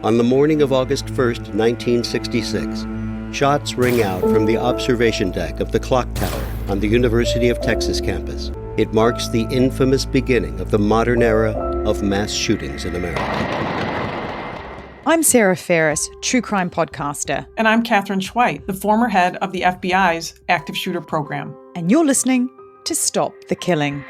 On the morning of August 1st, 1966, shots ring out from the observation deck of the clock tower on the University of Texas campus. It marks the infamous beginning of the modern era of mass shootings in America. I'm Sarah Ferris, true crime podcaster. And I'm Katherine, the former head of the FBI's active shooter program. And you're listening to Stop the Killing.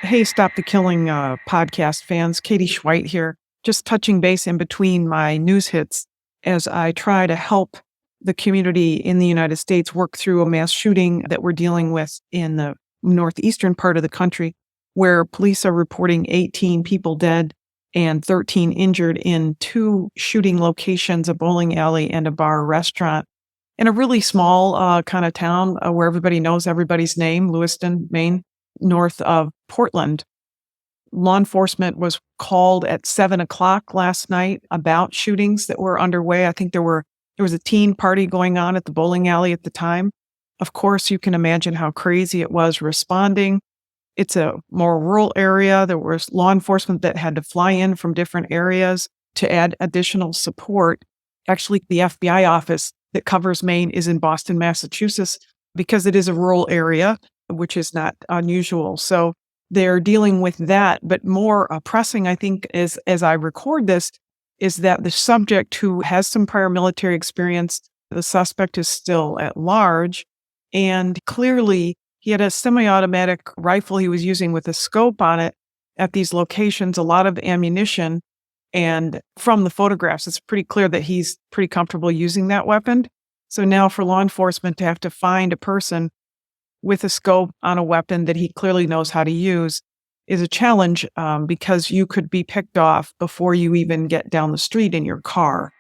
Hey, Stop the Killing podcast fans, Katie Schweit here. Just touching base in between my news hits as I try to help the community in the United States work through a mass shooting that we're dealing with in the northeastern part of the country, where police are reporting 18 people dead and 13 injured in two shooting locations, a bowling alley and a bar restaurant, in a really small kind of town where everybody knows everybody's name, Lewiston, Maine, north of Portland. Law enforcement was called at 7:00 last night about shootings that were underway. I think there was a teen party going on at the bowling alley at the time. Of course, you can imagine how crazy it was responding. It's a more rural area. There was law enforcement that had to fly in from different areas to add additional support. Actually, the FBI office that covers Maine is in Boston, Massachusetts, because it is a rural area, which is not unusual. So they're dealing with that. But more pressing, I think, is as I record this, is that the subject, who has some prior military experience, the suspect is still at large. And clearly, he had a semi-automatic rifle he was using with a scope on it at these locations, a lot of ammunition. And from the photographs, it's pretty clear that he's pretty comfortable using that weapon. So now for law enforcement to have to find a person with a scope on a weapon that he clearly knows how to use is a challenge because you could be picked off before you even get down the street in your car.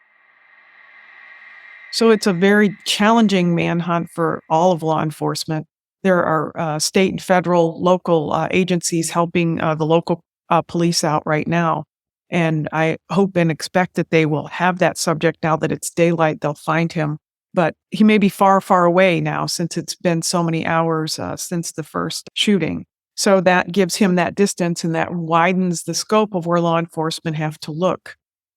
So it's a very challenging manhunt for all of law enforcement. There are state and federal, local agencies helping the local police out right now. And I hope and expect that they will have that subject now that it's daylight, they'll find him. But he may be far, far away now since it's been so many hours since the first shooting. So that gives him that distance and that widens the scope of where law enforcement have to look.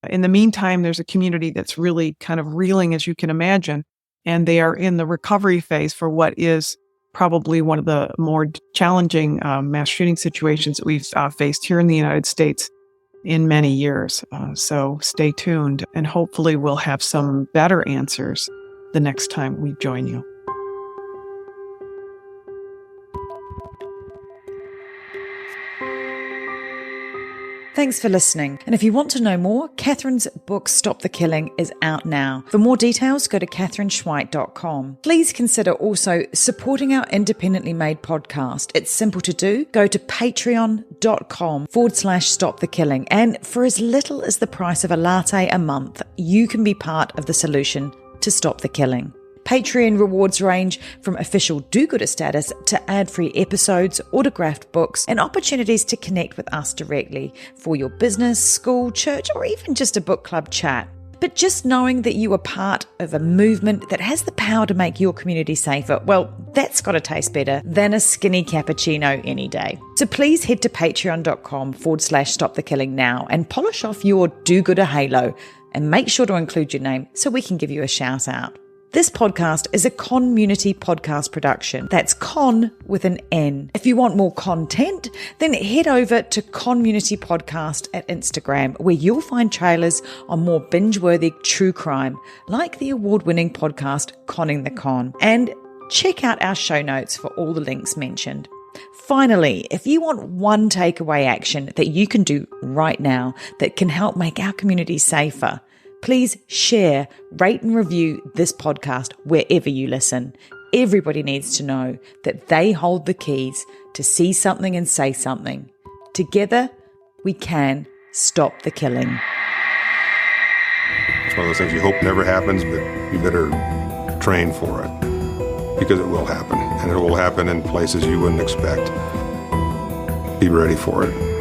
In the meantime, there's a community that's really kind of reeling, as you can imagine, and they are in the recovery phase for what is probably one of the more challenging mass shooting situations that we've faced here in the United States in many years. So stay tuned, and hopefully we'll have some better answers the next time we join you. Thanks for listening. And if you want to know more, Katherine's book, Stop the Killing, is out now. For more details, go to katherineschweit.com. Please consider also supporting our independently made podcast. It's simple to do. Go to patreon.com/Stop the Killing. And for as little as the price of a latte a month, you can be part of the solution to stop the killing. Patreon rewards range from official do-gooder status to ad-free episodes, autographed books, and opportunities to connect with us directly for your business, school, church, or even just a book club chat. But just knowing that you are part of a movement that has the power to make your community safer, well, that's got to taste better than a skinny cappuccino any day. So please head to patreon.com/Stop the Killing now and polish off your do-gooder halo and make sure to include your name so we can give you a shout out. This podcast is a community podcast production. That's con with an N. If you want more content, then head over to Community Podcast at Instagram, where you'll find trailers on more binge-worthy true crime, like the award-winning podcast Conning the Con. And check out our show notes for all the links mentioned. Finally, if you want one takeaway action that you can do right now that can help make our community safer, please share, rate and review this podcast wherever you listen. Everybody needs to know that they hold the keys to see something and say something. Together, we can stop the killing. It's one of those things you hope never happens, but you better train for it, because it will happen, and it will happen in places you wouldn't expect. Be ready for it.